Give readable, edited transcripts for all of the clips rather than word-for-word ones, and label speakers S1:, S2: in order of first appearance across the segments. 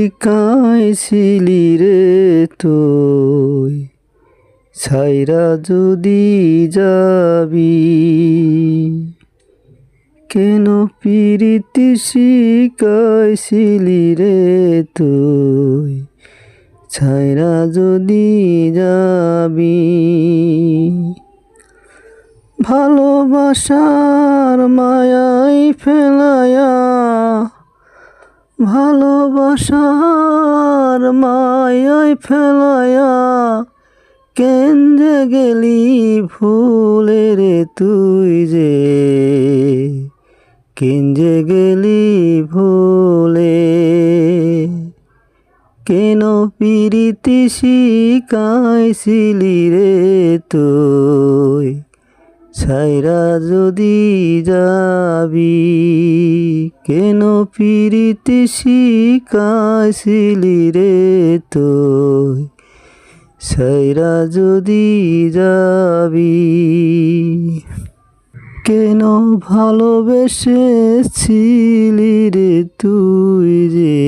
S1: শিখাইছিলি রে তুই ছাইরা যদি যাবি কেন পিরিতি শিখাইছিলি রে তুই ছাইরা যদি যাবি ভালোবাসার মায়াই ফেলায়া ভালোবাসার মায়াই ফেলায়া কেন যে গেলি ভুলে রে তুই যে কেন যে গেলি ভুলে কেন পিরিতি শিখাইছিলি রে তুই ছাইরা যদি যাবি কেন পিরিতি শিখাইছিলি রে তুই ছাইরা যদি যাবি কেন ভালোবেসেছিলি রে তুই যে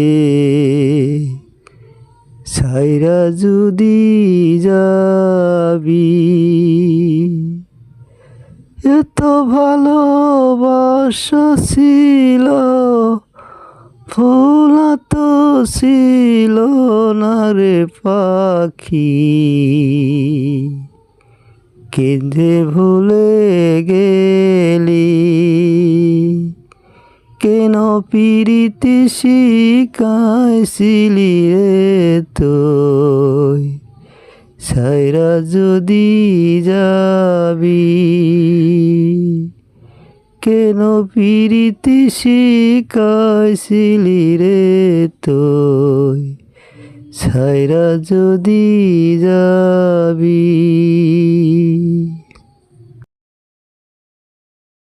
S1: ছাইরা যদি যাবি এত ভালোবাসা ছিল ভোলা তো ছিল না রে পাখি কেঁদে ভুলে গেলি কেন পিরিতি শিখাইছিলি রে তুই ছাইরা যদি যাবি কেন পিরিতি শিখাইছিলি রে তুই ছাইরা যদি যাবি।